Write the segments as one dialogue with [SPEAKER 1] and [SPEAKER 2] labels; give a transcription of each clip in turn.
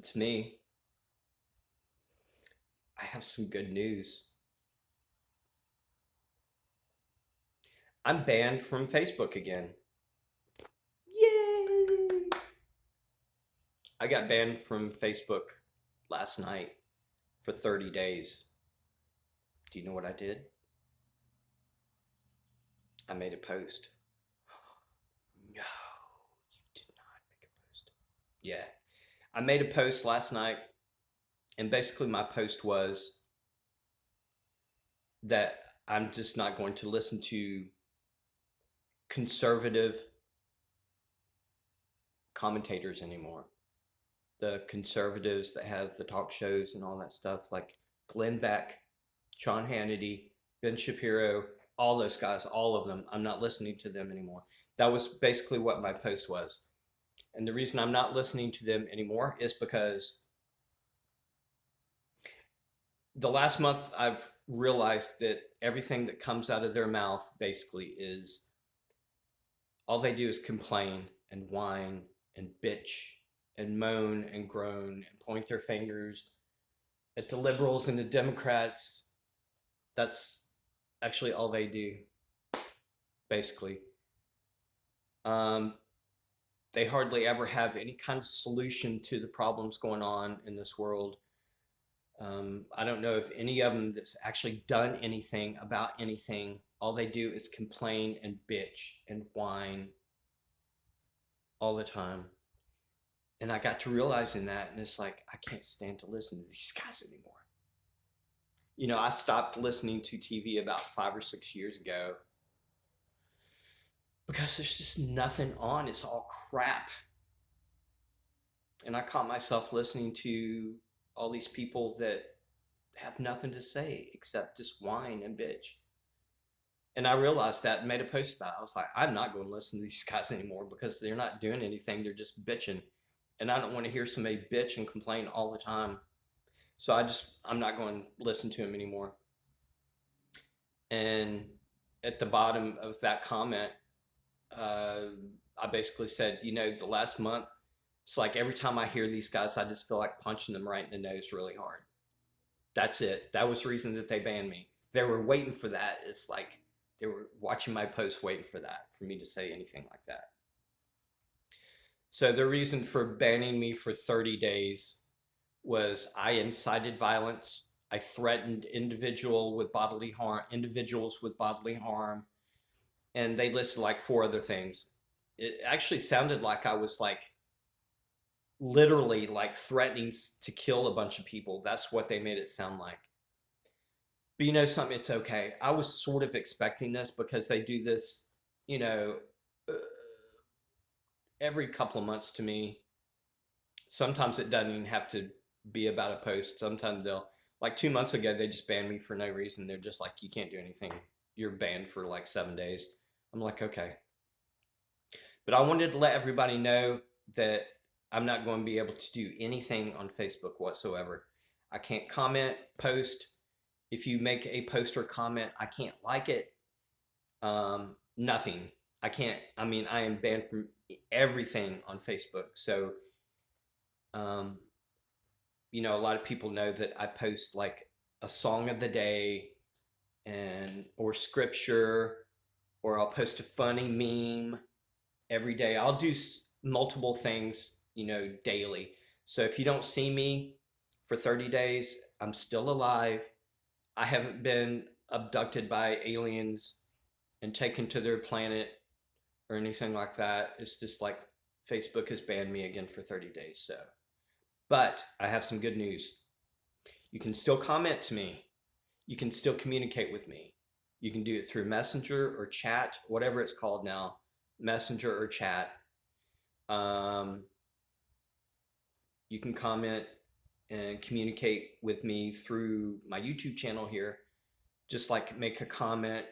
[SPEAKER 1] It's me. I have some good news. I'm banned from Facebook again. Yay! I got banned from Facebook last night for 30 days. Do you know what I did? I made a post. No, you did not make a post. Yeah. I made a post last night, and basically my post was that I'm just not going to listen to conservative commentators anymore. The conservatives that have the talk shows and all that stuff, like Glenn Beck, Sean Hannity, Ben Shapiro, all those guys, all of them. I'm not listening to them anymore. That was basically what my post was. And the reason I'm not listening to them anymore is because the last month I've realized that everything that comes out of their mouth basically is all they do is complain and whine and bitch and moan and groan and point their fingers at the liberals and the Democrats. That's actually all they do, basically. Um, they hardly ever have any kind of solution to the problems going on in this world. I don't know if any of them that's actually done anything about anything. All they do is complain and bitch and whine all the time. And I got to realizing that, and it's like, I can't stand to listen to these guys anymore. I stopped listening to TV about 5 or 6 years ago because there's just nothing on. It's all crap. And I caught myself listening to all these people that have nothing to say except just whine and bitch. And I realized that and made a post about it. I was like, I'm not going to listen to these guys anymore because they're not doing anything. They're just bitching. And I don't want to hear somebody bitch and complain all the time. So I'm not going to listen to them anymore. And at the bottom of that comment, uh, I basically said, the last month, it's like every time I hear these guys, I just feel like punching them right in the nose really hard. That's it. That was the reason that they banned me. They were waiting for that. It's like they were watching my post, waiting for that, for me to say anything like that. So the reason for banning me for 30 days was I incited violence. I threatened individuals with bodily harm, and they listed like four other things. It actually sounded like I was like literally like threatening to kill a bunch of people. That's what they made it sound like. But something, it's okay. I was sort of expecting this because they do this, you know, uh, every couple of months to me. Sometimes it doesn't even have to be about a post. Sometimes like 2 months ago, they just banned me for no reason. They're just like, you can't do anything. You're banned for like 7 days. I'm like, okay. But I wanted to let everybody know that I'm not going to be able to do anything on Facebook whatsoever. I can't comment, post. If you make a post or comment, I can't like it. Nothing. I can't. I mean, I am banned from everything on Facebook. So, um, a lot of people know that I post like a song of the day or scripture, or I'll post a funny meme every day. I'll do multiple things, daily. So if you don't see me for 30 days, I'm still alive. I haven't been abducted by aliens and taken to their planet or anything like that. It's just like Facebook has banned me again for 30 days. So, but I have some good news. You can still comment to me. You can still communicate with me. You can do it through Messenger or chat, whatever it's called now, Messenger or chat. You can comment and communicate with me through my YouTube channel here. Just like make a comment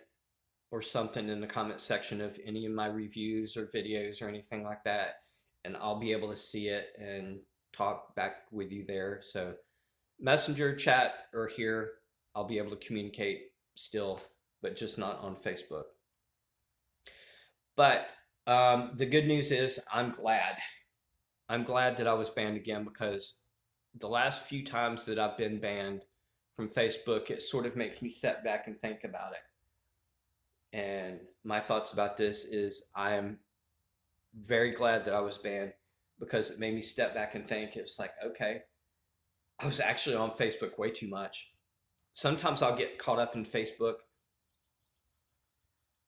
[SPEAKER 1] or something in the comment section of any of my reviews or videos or anything like that, and I'll be able to see it and talk back with you there. So Messenger, chat, or here, I'll be able to communicate still, but just not on Facebook. But the good news is I'm glad that I was banned again, because the last few times that I've been banned from Facebook, it sort of makes me step back and think about it. And my thoughts about this is I am very glad that I was banned because it made me step back and think. It's like, okay, I was actually on Facebook way too much. Sometimes I'll get caught up in Facebook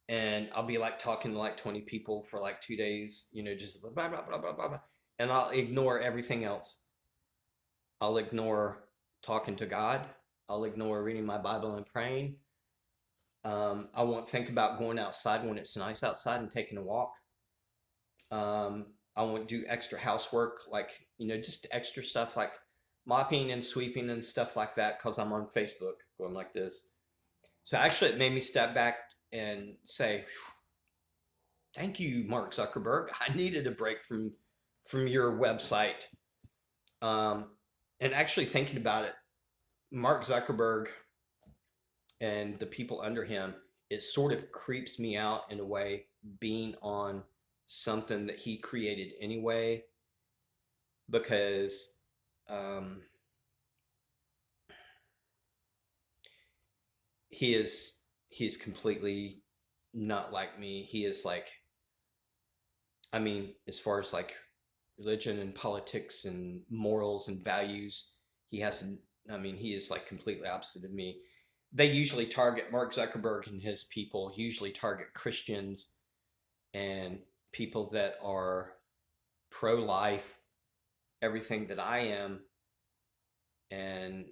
[SPEAKER 1] and I'll be like talking to like 20 people for like 2 days, just blah, blah, blah, blah, blah, blah. And I'll ignore everything else. I'll ignore talking to God. I'll ignore reading my Bible and praying. I won't think about going outside when it's nice outside and taking a walk. I won't do extra housework, like, just extra stuff like mopping and sweeping and stuff like that because I'm on Facebook going like this. So actually, it made me step back and say, "Thank you, Mark Zuckerberg. I needed a break from your website." Um, and actually thinking about it, Mark Zuckerberg and the people under him, it sort of creeps me out in a way being on something that he created anyway, because um, he's completely not like me. He is like, I mean, as far as like religion and politics and morals and values, he has, I mean, he is like completely opposite of me. They usually target Mark Zuckerberg and his people, usually target Christians and people that are pro life, everything that I am. And,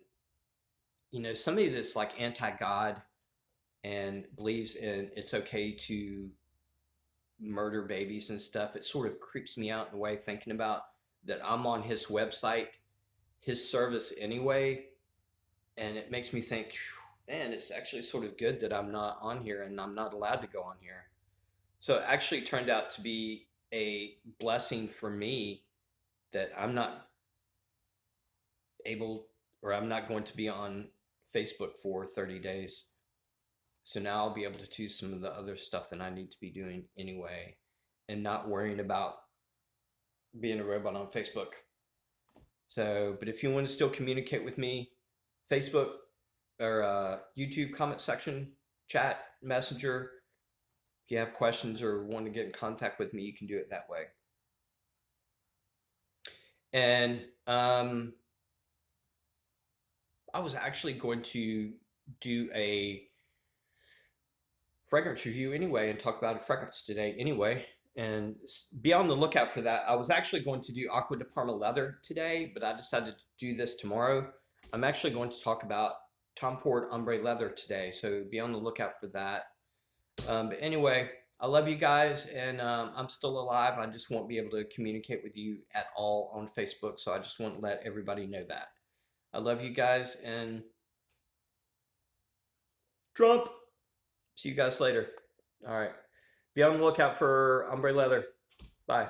[SPEAKER 1] somebody that's like anti God and believes in it's okay to murder babies and stuff, it sort of creeps me out in a way thinking about that I'm on his website, his service anyway. And it makes me think, man, it's actually sort of good that I'm not on here and I'm not allowed to go on here. So it actually turned out to be a blessing for me that I'm not able, or I'm not going to be on Facebook for 30 days. So now I'll be able to do some of the other stuff that I need to be doing anyway and not worrying about being a robot on Facebook. So, but if you want to still communicate with me, Facebook or YouTube comment section, chat, messenger. If you have questions or want to get in contact with me, you can do it that way. And I was actually going to do a fragrance review anyway and talk about a fragrance today anyway. And be on the lookout for that. I was actually going to do Aqua de Parma leather today, but I decided to do this tomorrow. I'm actually going to talk about Tom Ford ombre leather today, so be on the lookout for that. But anyway, I love you guys, and I'm still alive. I just won't be able to communicate with you at all on Facebook, so I just want to let everybody know that. I love you guys, and Trump. See you guys later. All right. Be on the lookout for ombre leather. Bye.